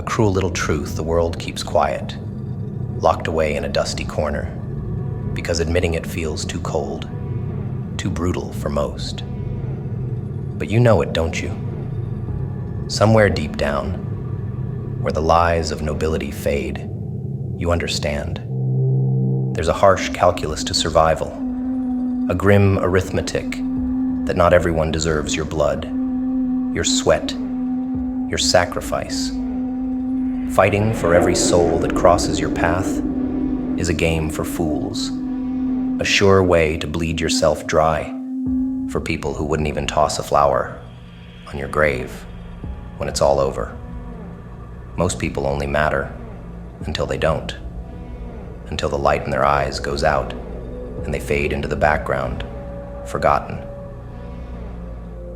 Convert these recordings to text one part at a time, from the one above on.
A cruel little truth the world keeps quiet, locked away in a dusty corner, because admitting it feels too cold, too brutal for most. But you know it, don't you? Somewhere deep down, where the lies of nobility fade, you understand. There's a harsh calculus to survival, a grim arithmetic that not everyone deserves your blood, your sweat, your sacrifice. Fighting for every soul that crosses your path is a game for fools, a sure way to bleed yourself dry for people who wouldn't even toss a flower on your grave when it's all over. Most people only matter until they don't, until the light in their eyes goes out and they fade into the background, forgotten.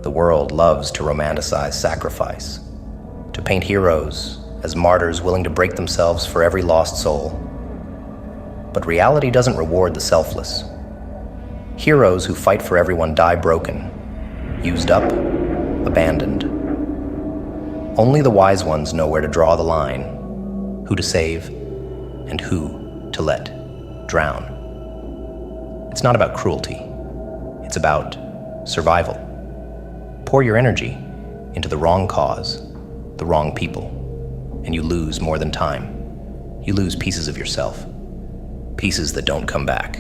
The world loves to romanticize sacrifice, to paint heroes as martyrs willing to break themselves for every lost soul. But reality doesn't reward the selfless. Heroes who fight for everyone die broken, used up, abandoned. Only the wise ones know where to draw the line, who to save and who to let drown. It's not about cruelty. It's about survival. Pour your energy into the wrong cause, the wrong people, and you lose more than time. You lose pieces of yourself, pieces that don't come back,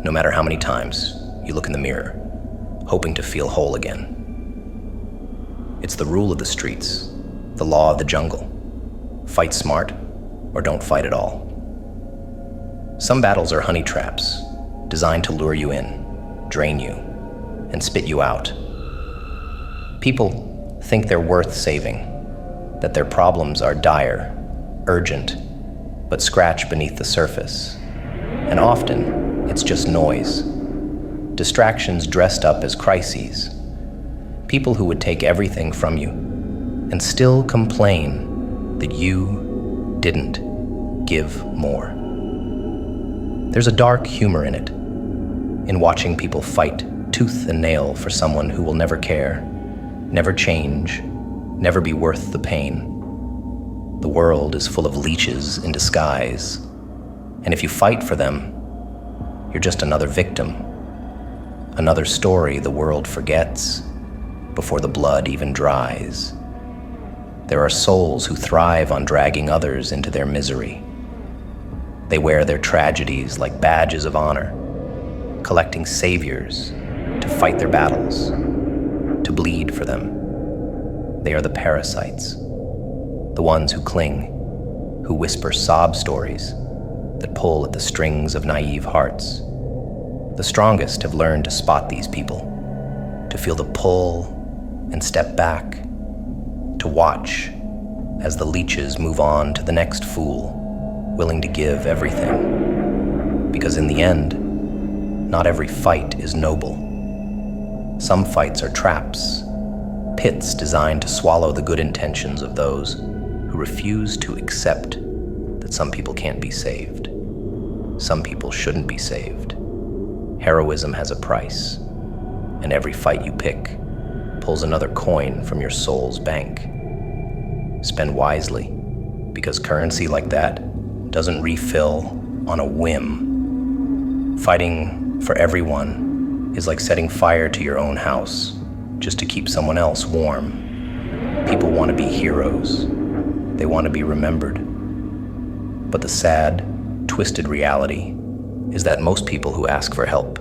no matter how many times you look in the mirror, hoping to feel whole again. It's the rule of the streets, the law of the jungle. Fight smart, or don't fight at all. Some battles are honey traps, designed to lure you in, drain you, and spit you out. People think they're worth saving, that their problems are dire, urgent, but scratch beneath the surface. And often, it's just noise. Distractions dressed up as crises. People who would take everything from you and still complain that you didn't give more. There's a dark humor in it, in watching people fight tooth and nail for someone who will never care, never change, never be worth the pain. The world is full of leeches in disguise, and if you fight for them, you're just another victim, another story the world forgets before the blood even dries. There are souls who thrive on dragging others into their misery. They wear their tragedies like badges of honor, collecting saviors to fight their battles, to bleed for them. They are the parasites, the ones who cling, who whisper sob stories that pull at the strings of naive hearts. The strongest have learned to spot these people, to feel the pull and step back, to watch as the leeches move on to the next fool, willing to give everything. Because in the end, not every fight is noble. Some fights are traps, pits designed to swallow the good intentions of those who refuse to accept that some people can't be saved. Some people shouldn't be saved. Heroism has a price, and every fight you pick pulls another coin from your soul's bank. Spend wisely, because currency like that doesn't refill on a whim. Fighting for everyone is like setting fire to your own house just to keep someone else warm. People want to be heroes. They want to be remembered. But the sad, twisted reality is that most people who ask for help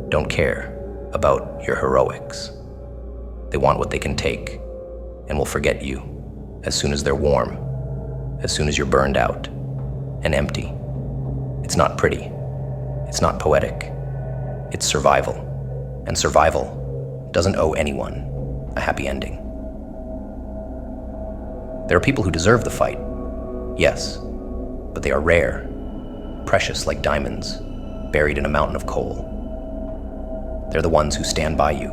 don't care about your heroics. They want what they can take and will forget you as soon as they're warm, as soon as you're burned out and empty. It's not pretty. It's not poetic. It's survival. And survival doesn't owe anyone a happy ending. There are people who deserve the fight, yes, but they are rare, precious like diamonds, buried in a mountain of coal. They're the ones who stand by you,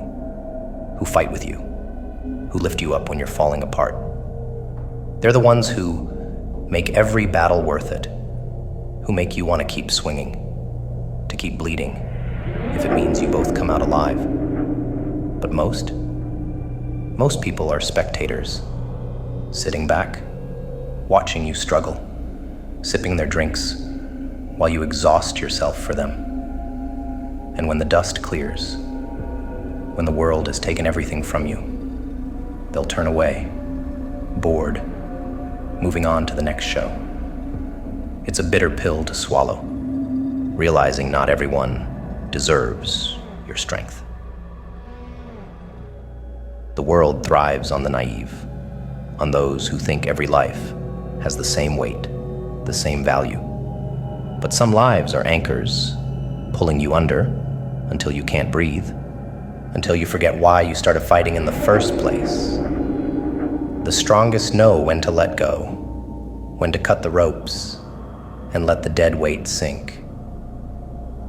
who fight with you, who lift you up when you're falling apart. They're the ones who make every battle worth it, who make you want to keep swinging, to keep bleeding, if it means you both come out alive. But most people are spectators, sitting back, watching you struggle, sipping their drinks while you exhaust yourself for them. And when the dust clears, when the world has taken everything from you, they'll turn away, bored, moving on to the next show. It's a bitter pill to swallow, realizing not everyone deserves your strength. The world thrives on the naive, on those who think every life has the same weight, the same value. But some lives are anchors, pulling you under until you can't breathe, until you forget why you started fighting in the first place. The strongest know when to let go, when to cut the ropes, and let the dead weight sink.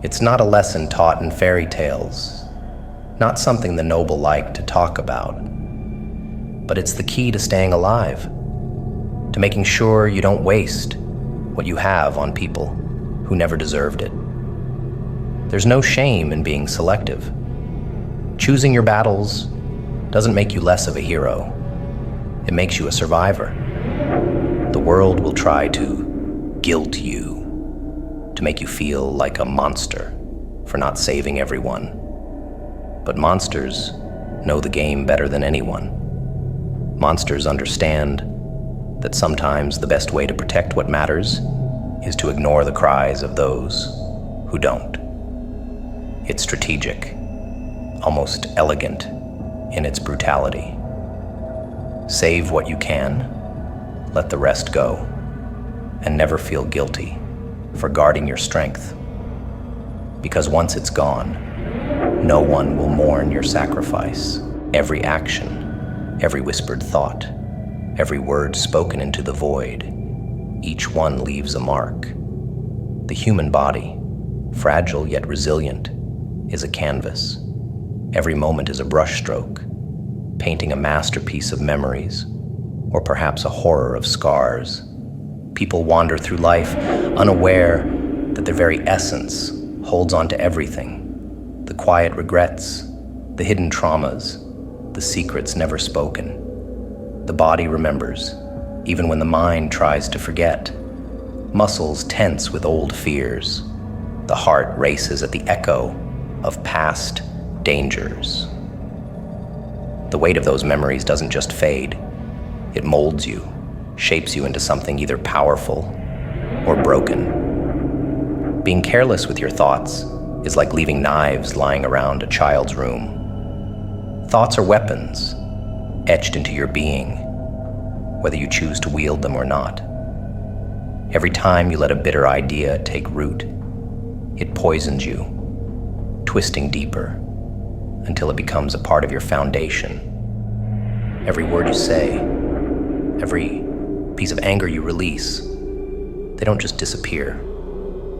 It's not a lesson taught in fairy tales, not something the noble like to talk about, but it's the key to staying alive, to making sure you don't waste what you have on people who never deserved it. There's no shame in being selective. Choosing your battles doesn't make you less of a hero. It makes you a survivor. The world will try to guilt you, to make you feel like a monster for not saving everyone. But monsters know the game better than anyone. Monsters understand that sometimes the best way to protect what matters is to ignore the cries of those who don't. It's strategic, almost elegant in its brutality. Save what you can, let the rest go, and never feel guilty for guarding your strength. Because once it's gone, no one will mourn your sacrifice. Every action, every whispered thought, every word spoken into the void, each one leaves a mark. The human body, fragile yet resilient, is a canvas. Every moment is a brushstroke, painting a masterpiece of memories, or perhaps a horror of scars. People wander through life unaware that their very essence holds on to everything. The quiet regrets, the hidden traumas, the secrets never spoken. The body remembers, even when the mind tries to forget. Muscles tense with old fears. The heart races at the echo of past dangers. The weight of those memories doesn't just fade. It molds you, shapes you into something either powerful or broken. Being careless with your thoughts is like leaving knives lying around a child's room. Thoughts are weapons, etched into your being, whether you choose to wield them or not. Every time you let a bitter idea take root, it poisons you, twisting deeper until it becomes a part of your foundation. Every word you say, every piece of anger you release, they don't just disappear.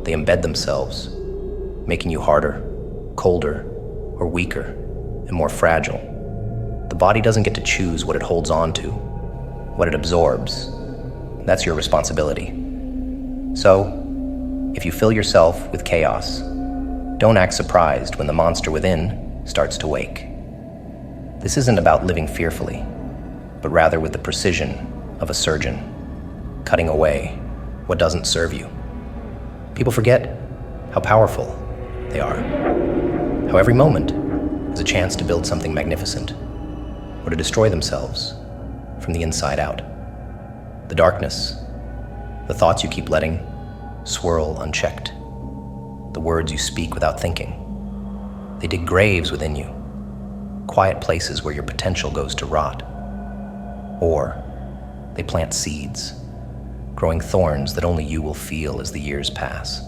They embed themselves, making you harder, colder, or weaker, and more fragile. The body doesn't get to choose what it holds on to, what it absorbs. That's your responsibility. So, if you fill yourself with chaos, don't act surprised when the monster within starts to wake. This isn't about living fearfully, but rather with the precision of a surgeon, cutting away what doesn't serve you. People forget how powerful they are, how every moment is a chance to build something magnificent, or to destroy themselves from the inside out. The darkness, the thoughts you keep letting swirl unchecked, the words you speak without thinking, they dig graves within you, quiet places where your potential goes to rot. Or they plant seeds, growing thorns that only you will feel as the years pass.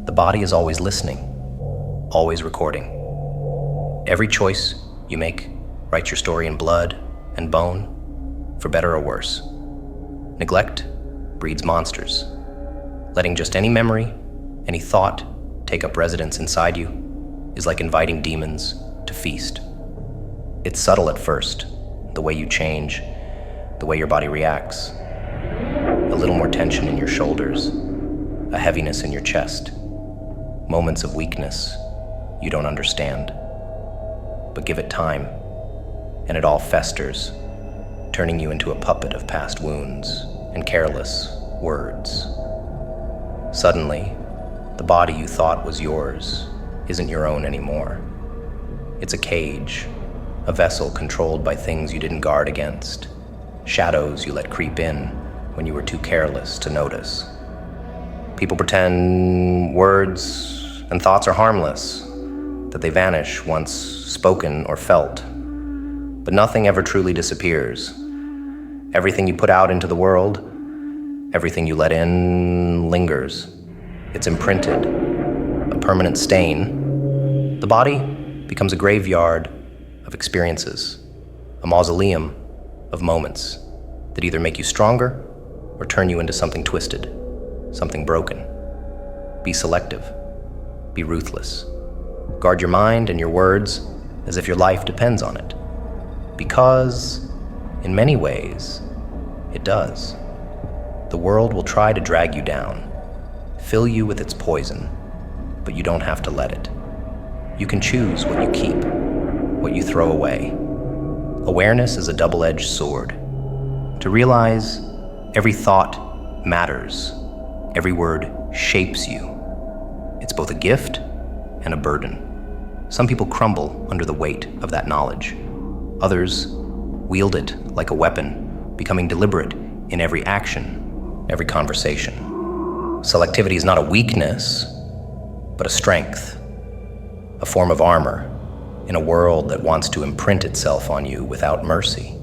The body is always listening, always recording. Every choice you make writes your story in blood and bone, for better or worse. Neglect breeds monsters. Letting just any memory, any thought take up residence inside you is like inviting demons to feast. It's subtle at first, the way you change, the way your body reacts. A little more tension in your shoulders, a heaviness in your chest, moments of weakness you don't understand. But give it time, and it all festers, turning you into a puppet of past wounds and careless words. Suddenly, the body you thought was yours isn't your own anymore. It's a cage, a vessel controlled by things you didn't guard against, shadows you let creep in when you were too careless to notice. People pretend words and thoughts are harmless, that they vanish once spoken or felt. But nothing ever truly disappears. Everything you put out into the world, everything you let in, lingers. It's imprinted, a permanent stain. The body becomes a graveyard of experiences, a mausoleum of moments that either make you stronger or turn you into something twisted, something broken. Be selective. Be ruthless. Guard your mind and your words as if your life depends on it. Because, in many ways, it does. The world will try to drag you down, fill you with its poison, but you don't have to let it. You can choose what you keep, what you throw away. Awareness is a double-edged sword. To realize every thought matters, every word shapes you. It's both a gift and a burden. Some people crumble under the weight of that knowledge. Others wield it like a weapon, becoming deliberate in every action, every conversation. Selectivity is not a weakness, but a strength, a form of armor in a world that wants to imprint itself on you without mercy.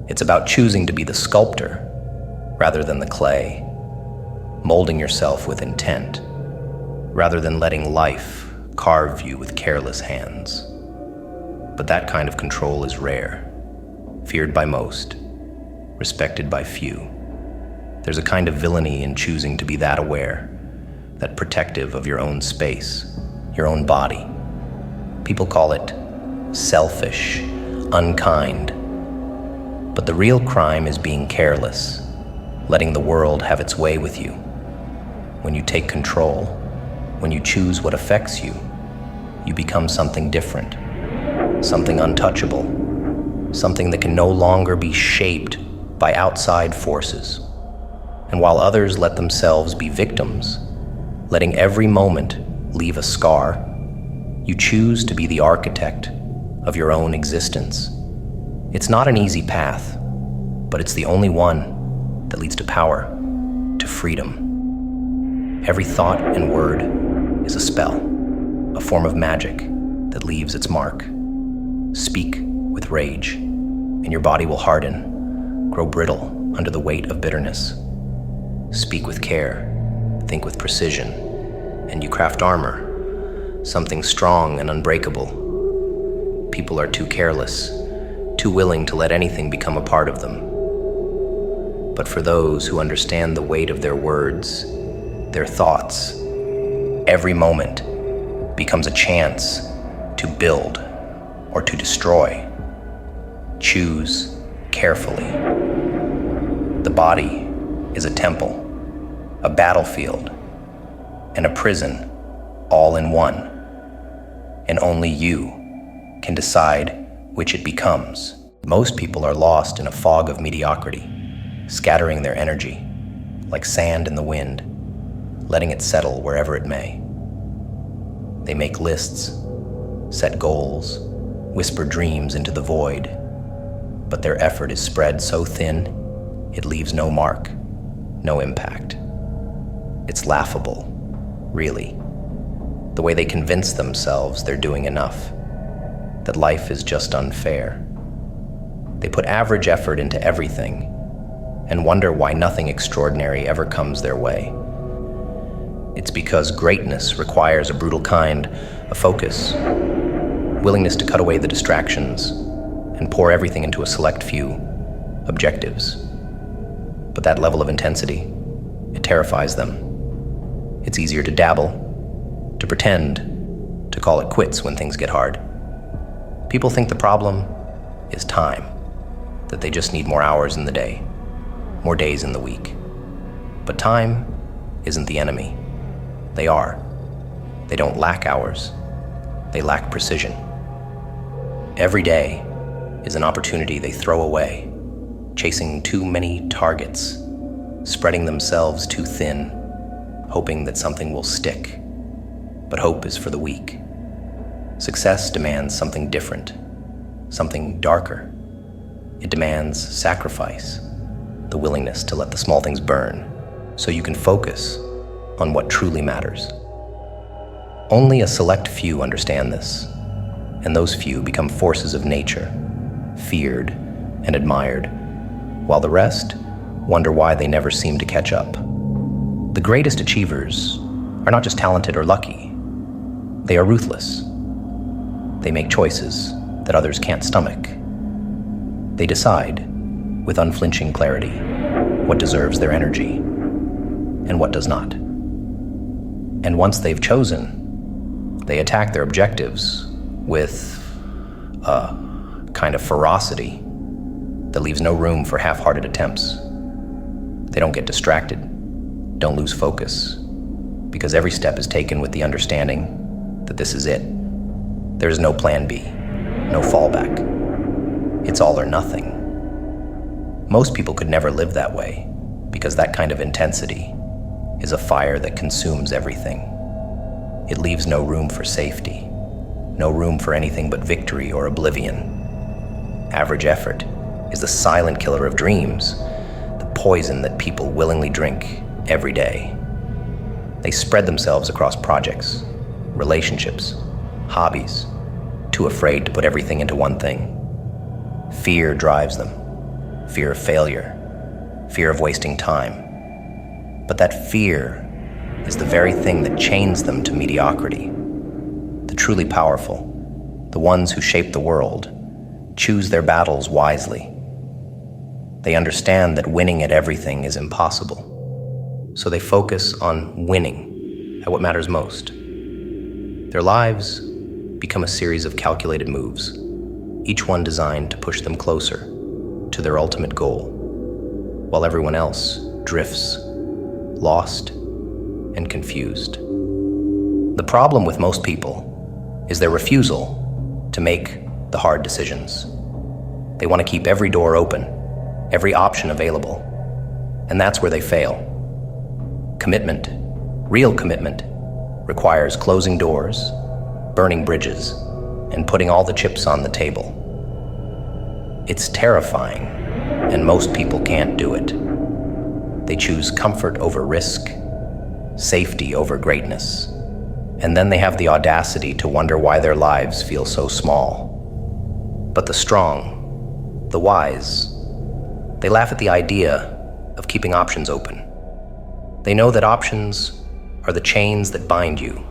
It's about choosing to be the sculptor rather than the clay, molding yourself with intent rather than letting life carve you with careless hands. But that kind of control is rare, feared by most, respected by few. There's a kind of villainy in choosing to be that aware, that protective of your own space, your own body. People call it selfish, unkind. But the real crime is being careless, letting the world have its way with you. When you take control, when you choose what affects you, you become something different, something untouchable, something that can no longer be shaped by outside forces. And while others let themselves be victims, letting every moment leave a scar, you choose to be the architect of your own existence. It's not an easy path, but it's the only one that leads to power, to freedom. Every thought and word is a spell, a form of magic that leaves its mark. Speak with rage, and your body will harden, grow brittle under the weight of bitterness. Speak with care, think with precision, and you craft armor, something strong and unbreakable. People are too careless, too willing to let anything become a part of them. But for those who understand the weight of their words, their thoughts, every moment becomes a chance to build or to destroy. Choose carefully. The body is a temple, a battlefield, and a prison all in one. And only you can decide which it becomes. Most people are lost in a fog of mediocrity, scattering their energy like sand in the wind, letting it settle wherever it may. They make lists, set goals, whisper dreams into the void, but their effort is spread so thin, it leaves no mark, no impact. It's laughable, really, the way they convince themselves they're doing enough, that life is just unfair. They put average effort into everything and wonder why nothing extraordinary ever comes their way. It's because greatness requires a brutal kind of focus, willingness to cut away the distractions and pour everything into a select few objectives. But that level of intensity, it terrifies them. It's easier to dabble, to pretend, to call it quits when things get hard. People think the problem is time, that they just need more hours in the day, more days in the week. But time isn't the enemy. They are. They don't lack hours. They lack precision. Every day is an opportunity they throw away, chasing too many targets, spreading themselves too thin, hoping that something will stick. But hope is for the weak. Success demands something different, something darker. It demands sacrifice, the willingness to let the small things burn, so you can focus on what truly matters. Only a select few understand this, and those few become forces of nature, feared and admired, while the rest wonder why they never seem to catch up. The greatest achievers are not just talented or lucky, they are ruthless. They make choices that others can't stomach. They decide, with unflinching clarity, what deserves their energy and what does not. And once they've chosen, they attack their objectives with a kind of ferocity that leaves no room for half-hearted attempts. They don't get distracted, don't lose focus, because every step is taken with the understanding that this is it. There is no plan B, no fallback. It's all or nothing. Most people could never live that way, because that kind of intensity is a fire that consumes everything. It leaves no room for safety, no room for anything but victory or oblivion. Average effort is the silent killer of dreams, the poison that people willingly drink every day. They spread themselves across projects, relationships, hobbies, too afraid to put everything into one thing. Fear drives them. Fear of failure, fear of wasting time. But that fear is the very thing that chains them to mediocrity. The truly powerful, the ones who shape the world, choose their battles wisely. They understand that winning at everything is impossible, so they focus on winning at what matters most. Their lives become a series of calculated moves, each one designed to push them closer to their ultimate goal, while everyone else drifts, lost and confused. The problem with most people is their refusal to make the hard decisions. They want to keep every door open, every option available, and that's where they fail. Commitment, real commitment, requires closing doors, burning bridges, and putting all the chips on the table. It's terrifying, and most people can't do it. They choose comfort over risk, safety over greatness, and then they have the audacity to wonder why their lives feel so small. But the strong, the wise, they laugh at the idea of keeping options open. They know that options are the chains that bind you.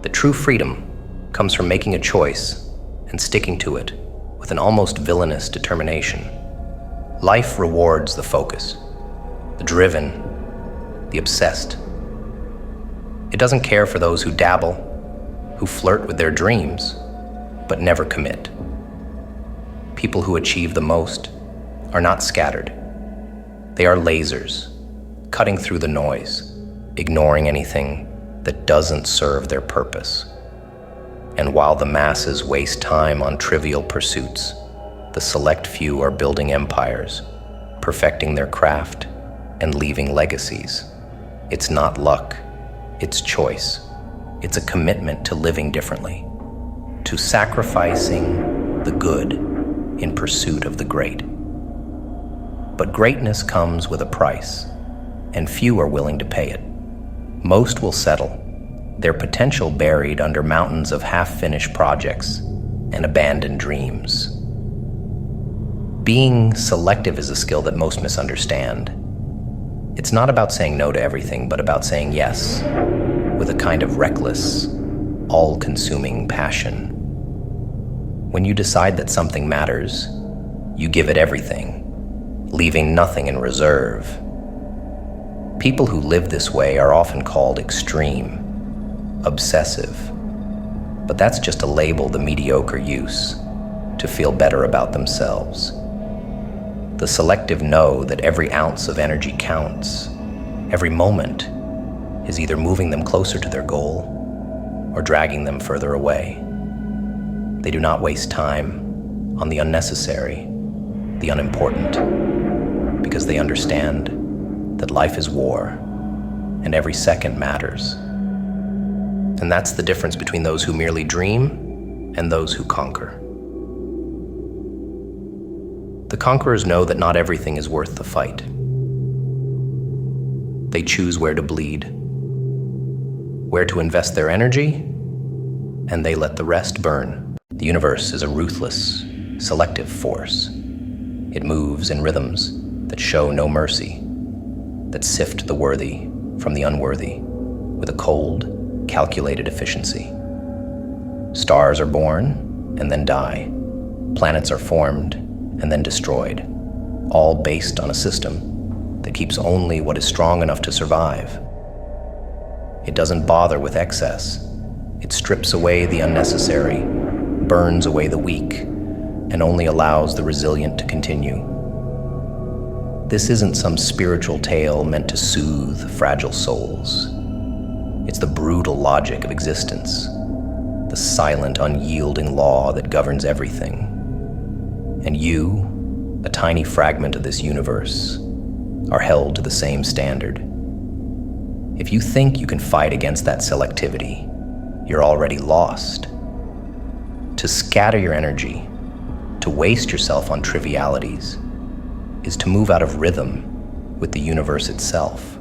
The true freedom comes from making a choice and sticking to it with an almost villainous determination. Life rewards the focus, the driven, the obsessed. It doesn't care for those who dabble, who flirt with their dreams, but never commit. People who achieve the most are not scattered. They are lasers, cutting through the noise, ignoring anything that doesn't serve their purpose. And while the masses waste time on trivial pursuits, the select few are building empires, perfecting their craft, and leaving legacies. It's not luck, it's choice. It's a commitment to living differently, to sacrificing the good in pursuit of the great. But greatness comes with a price, and few are willing to pay it. Most will settle, their potential buried under mountains of half-finished projects and abandoned dreams. Being selective is a skill that most misunderstand. It's not about saying no to everything, but about saying yes with a kind of reckless, all-consuming passion. When you decide that something matters, you give it everything, leaving nothing in reserve. People who live this way are often called extreme, obsessive, but that's just a label the mediocre use to feel better about themselves. The selective know that every ounce of energy counts. Every moment is either moving them closer to their goal or dragging them further away. They do not waste time on the unnecessary, the unimportant. because they understand that life is war and every second matters. And that's the difference between those who merely dream and those who conquer. The conquerors know that not everything is worth the fight. They choose where to bleed, where to invest their energy, and they let the rest burn. The universe is a ruthless, selective force. It moves in rhythms that show no mercy, that sift the worthy from the unworthy with a cold, calculated efficiency. Stars are born and then die. Planets are formed and then destroyed, all based on a system that keeps only what is strong enough to survive. It doesn't bother with excess. It strips away the unnecessary, burns away the weak, and only allows the resilient to continue. This isn't some spiritual tale meant to soothe fragile souls. It's the brutal logic of existence, the silent, unyielding law that governs everything. And you, a tiny fragment of this universe, are held to the same standard. If you think you can fight against that selectivity, you're already lost. To scatter your energy, to waste yourself on trivialities, is to move out of rhythm with the universe itself.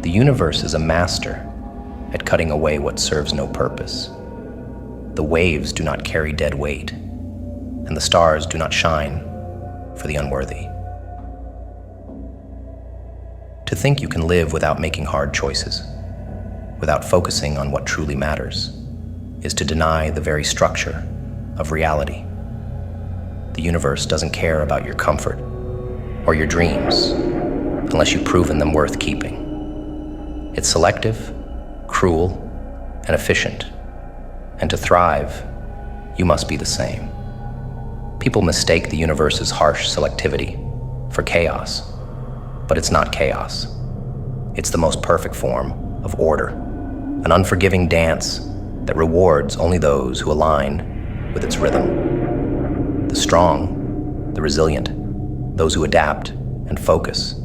The universe is a master at cutting away what serves no purpose. The waves do not carry dead weight, and the stars do not shine for the unworthy. To think you can live without making hard choices, without focusing on what truly matters, is to deny the very structure of reality. The universe doesn't care about your comfort or your dreams unless you've proven them worth keeping. It's selective, cruel, and efficient. And to thrive, you must be the same. People mistake the universe's harsh selectivity for chaos, but it's not chaos. It's the most perfect form of order, an unforgiving dance that rewards only those who align with its rhythm. The strong, the resilient, those who adapt and focus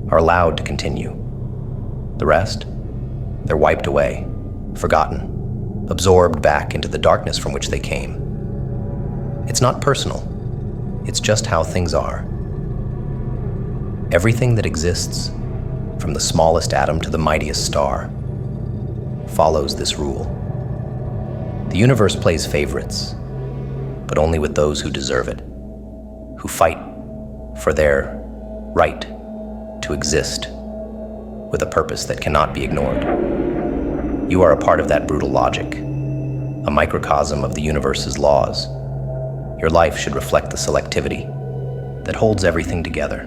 are allowed to continue. The rest, they're wiped away, forgotten, absorbed back into the darkness from which they came. It's not personal. It's just how things are. Everything that exists, from the smallest atom to the mightiest star, follows this rule. The universe plays favorites, but only with those who deserve it, who fight for their right to exist with a purpose that cannot be ignored. You are a part of that brutal logic, a microcosm of the universe's laws. Your life should reflect the selectivity that holds everything together.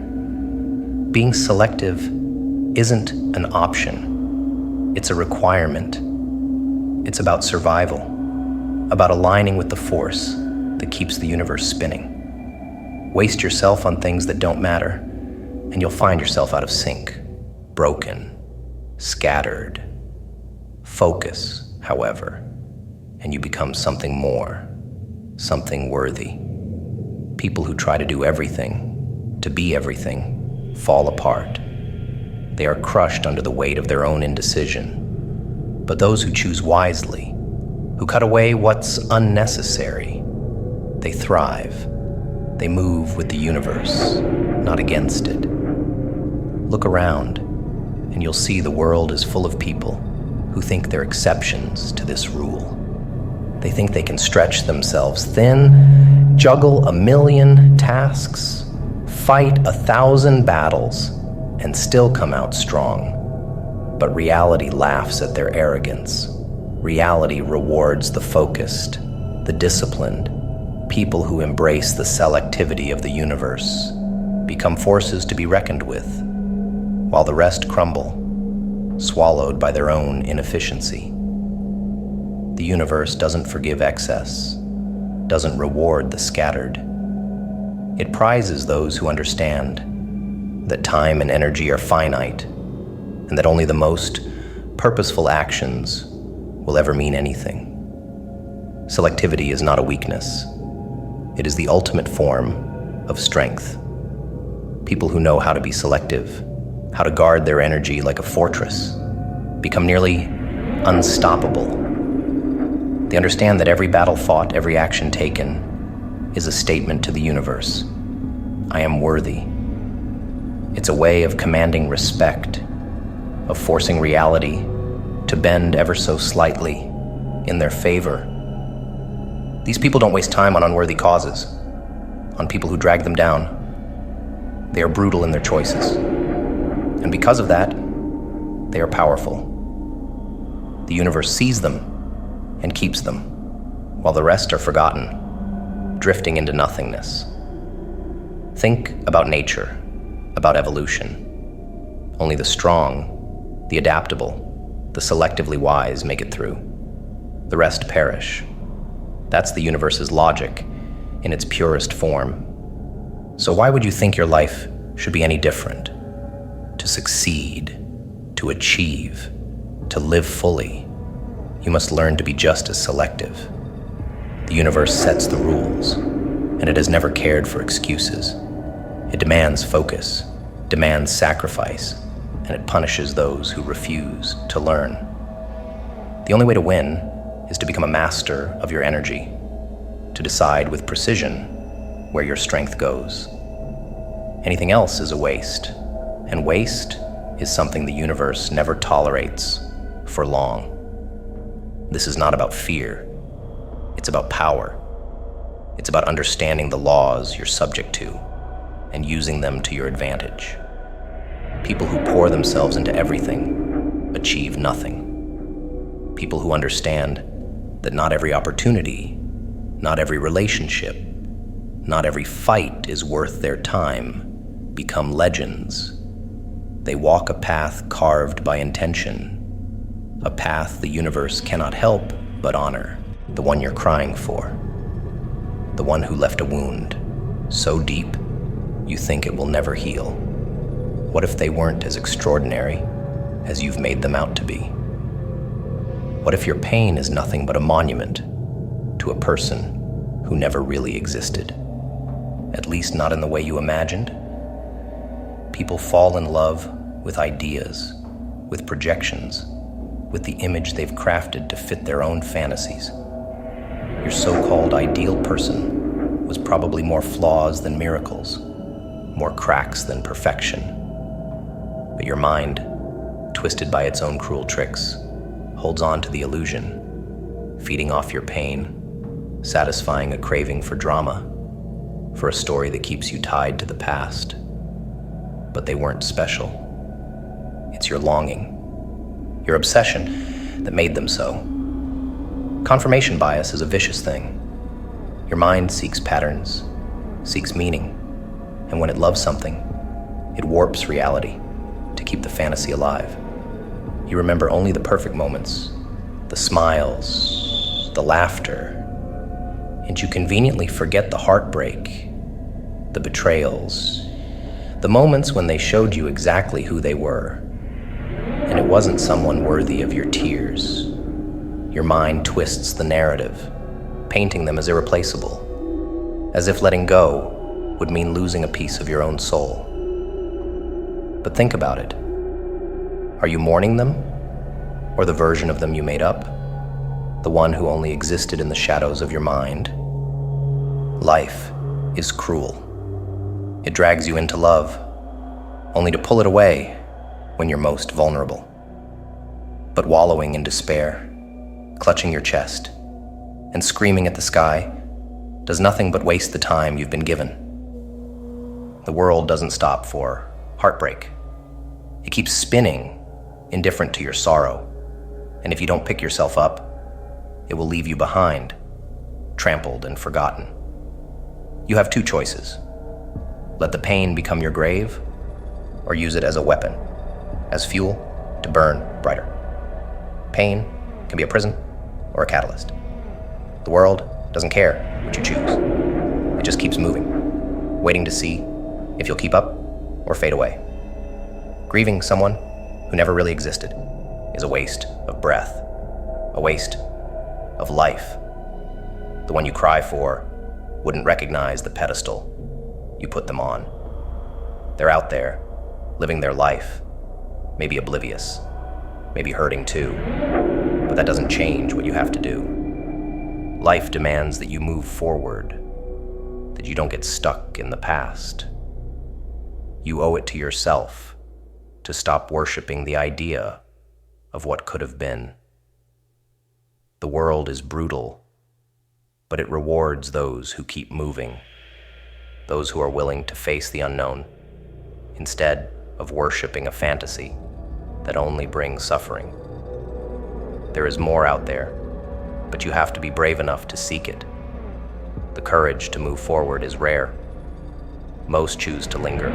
Being selective isn't an option. It's a requirement. It's about survival, about aligning with the force that keeps the universe spinning. Waste yourself on things that don't matter, and you'll find yourself out of sync, broken, scattered. Focus, however, and you become something more, something worthy. People who try to do everything, to be everything, fall apart. They are crushed under the weight of their own indecision. But those who choose wisely, who cut away what's unnecessary, they thrive. They move with the universe, not against it. Look around, and you'll see the world is full of people who think they're exceptions to this rule. They think they can stretch themselves thin, juggle 1,000,000 tasks, fight 1,000 battles, and still come out strong. But reality laughs at their arrogance. Reality rewards the focused, the disciplined. People who embrace the selectivity of the universe become forces to be reckoned with, while the rest crumble, swallowed by their own inefficiency. The universe doesn't forgive excess, doesn't reward the scattered. It prizes those who understand that time and energy are finite, and that only the most purposeful actions will ever mean anything. Selectivity is not a weakness. It is the ultimate form of strength. People who know how to be selective, how to guard their energy like a fortress, become nearly unstoppable. They understand that every battle fought, every action taken, is a statement to the universe. I am worthy. It's a way of commanding respect, of forcing reality to bend ever so slightly in their favor. These people don't waste time on unworthy causes, on people who drag them down. They are brutal in their choices. And because of that, they are powerful. The universe sees them and keeps them, while the rest are forgotten, drifting into nothingness. Think about nature, about evolution. Only the strong, the adaptable, the selectively wise make it through. The rest perish. That's the universe's logic in its purest form. So why would you think your life should be any different? To succeed, to achieve, to live fully, you must learn to be just as selective. The universe sets the rules, and it has never cared for excuses. It demands focus, demands sacrifice, and it punishes those who refuse to learn. The only way to win is to become a master of your energy, to decide with precision where your strength goes. Anything else is a waste, and waste is something the universe never tolerates for long. This is not about fear. It's about power. It's about understanding the laws you're subject to and using them to your advantage. People who pour themselves into everything achieve nothing. People who understand that not every opportunity, not every relationship, not every fight is worth their time become legends. They walk a path carved by intention, a path the universe cannot help but honor, the one you're crying for, the one who left a wound so deep you think it will never heal. What if they weren't as extraordinary as you've made them out to be? What if your pain is nothing but a monument to a person who never really existed? At least not in the way you imagined. People fall in love with ideas, with projections, with the image they've crafted to fit their own fantasies. Your so-called ideal person was probably more flaws than miracles, more cracks than perfection. But your mind, twisted by its own cruel tricks, holds on to the illusion, feeding off your pain, satisfying a craving for drama, for a story that keeps you tied to the past. But they weren't special. It's your longing, your obsession that made them so. Confirmation bias is a vicious thing. Your mind seeks patterns, seeks meaning, and when it loves something, it warps reality to keep the fantasy alive. You remember only the perfect moments, the smiles, the laughter, and you conveniently forget the heartbreak, the betrayals, the moments when they showed you exactly who they were, and it wasn't someone worthy of your tears. Your mind twists the narrative, painting them as irreplaceable, as if letting go would mean losing a piece of your own soul. But think about it. Are you mourning them, or the version of them you made up? The one who only existed in the shadows of your mind? Life is cruel. It drags you into love, only to pull it away when you're most vulnerable. But wallowing in despair, clutching your chest, and screaming at the sky does nothing but waste the time you've been given. The world doesn't stop for heartbreak. It keeps spinning, indifferent to your sorrow, and if you don't pick yourself up, it will leave you behind, trampled and forgotten. You have two choices. Let the pain become your grave, or use it as a weapon, as fuel to burn brighter. Pain can be a prison or a catalyst. The world doesn't care what you choose. It just keeps moving, waiting to see if you'll keep up or fade away. Grieving someone who never really existed is a waste of breath, a waste of life. The one you cry for wouldn't recognize the pedestal you put them on. They're out there, living their life, maybe oblivious, maybe hurting too, but that doesn't change what you have to do. Life demands that you move forward, that you don't get stuck in the past. You owe it to yourself to stop worshiping the idea of what could have been. The world is brutal, but it rewards those who keep moving, those who are willing to face the unknown, instead of worshiping a fantasy that only brings suffering. There is more out there, but you have to be brave enough to seek it. The courage to move forward is rare. Most choose to linger,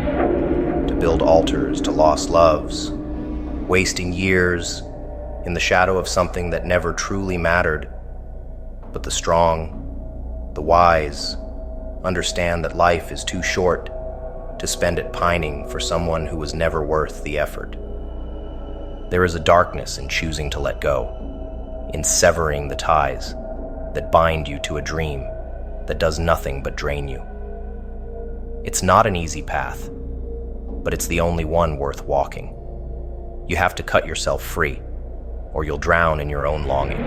to build altars to lost loves, wasting years in the shadow of something that never truly mattered. But the strong, the wise, understand that life is too short to spend it pining for someone who was never worth the effort. There is a darkness in choosing to let go, in severing the ties that bind you to a dream that does nothing but drain you. It's not an easy path, but it's the only one worth walking. You have to cut yourself free, or you'll drown in your own longing.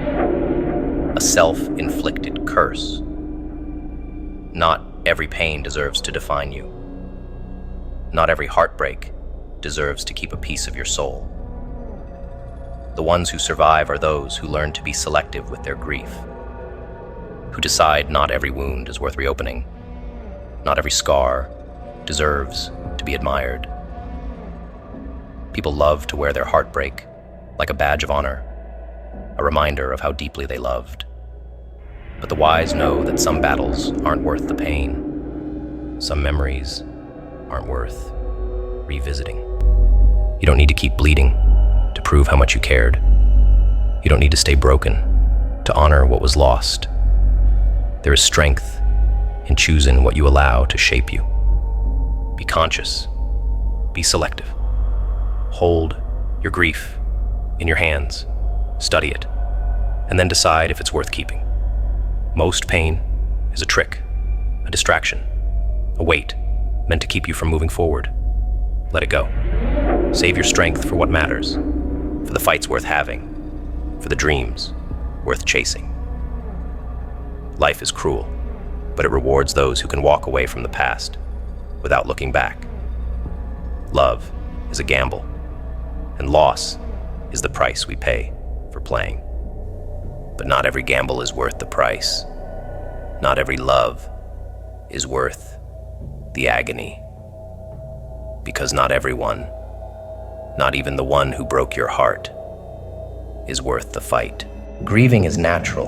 A self-inflicted curse. Not every pain deserves to define you. Not every heartbreak deserves to keep a piece of your soul. The ones who survive are those who learn to be selective with their grief, who decide not every wound is worth reopening, not every scar deserves to be admired. People love to wear their heartbreak like a badge of honor, a reminder of how deeply they loved. But the wise know that some battles aren't worth the pain. Some memories aren't worth revisiting. You don't need to keep bleeding to prove how much you cared. You don't need to stay broken to honor what was lost. There is strength in choosing what you allow to shape you. Be conscious. Be selective. Hold your grief in your hands. Study it, and then decide if it's worth keeping. Most pain is a trick, a distraction, a weight meant to keep you from moving forward. Let it go. Save your strength for what matters, for the fights worth having, for the dreams worth chasing. Life is cruel, but it rewards those who can walk away from the past without looking back. Love is a gamble, and loss is the price we pay for playing. But not every gamble is worth the price. Not every love is worth the agony. Because not everyone, not even the one who broke your heart, is worth the fight. Grieving is natural,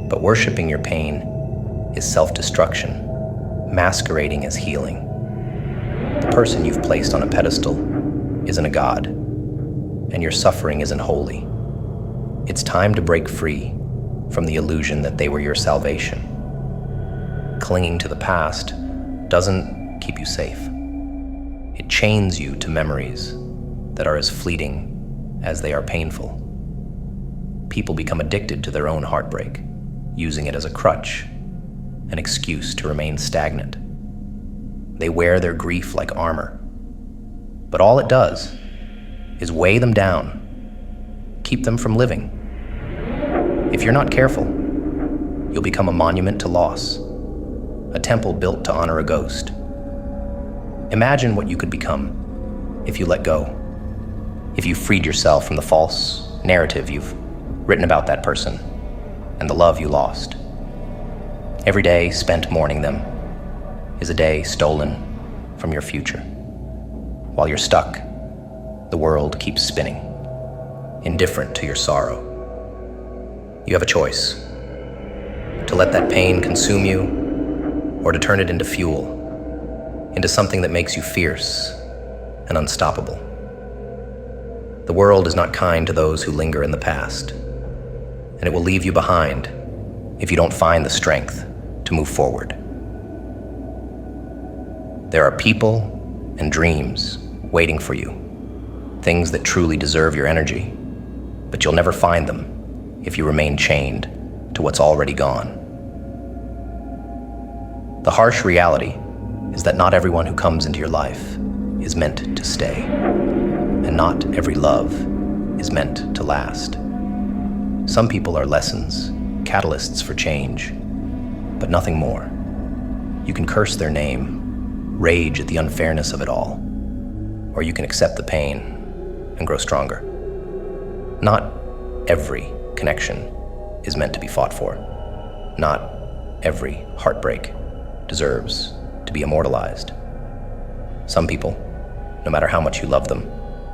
but worshiping your pain is self-destruction, masquerading as healing. The person you've placed on a pedestal isn't a god, and your suffering isn't holy. It's time to break free from the illusion that they were your salvation. Clinging to the past doesn't keep you safe. It chains you to memories that are as fleeting as they are painful. People become addicted to their own heartbreak, using it as a crutch, an excuse to remain stagnant. They wear their grief like armor, but all it does is weigh them down, keep them from living. If you're not careful, you'll become a monument to loss, a temple built to honor a ghost. Imagine what you could become if you let go, if you freed yourself from the false narrative you've written about that person and the love you lost. Every day spent mourning them is a day stolen from your future. While you're stuck, the world keeps spinning, indifferent to your sorrow. You have a choice: to let that pain consume you, or to turn it into fuel, into something that makes you fierce and unstoppable. The world is not kind to those who linger in the past, and it will leave you behind if you don't find the strength to move forward. There are people and dreams waiting for you, things that truly deserve your energy, but you'll never find them if you remain chained to what's already gone. The harsh reality is that not everyone who comes into your life is meant to stay, and not every love is meant to last. Some people are lessons, catalysts for change, but nothing more. You can curse their name, rage at the unfairness of it all, or you can accept the pain and grow stronger. Not every connection is meant to be fought for. Not every heartbreak deserves to be immortalized. Some people, no matter how much you love them,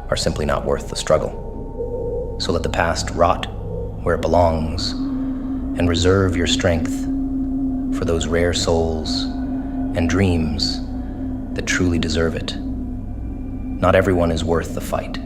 are simply not worth the struggle. So let the past rot where it belongs, and reserve your strength for those rare souls and dreams that truly deserve it. Not everyone is worth the fight.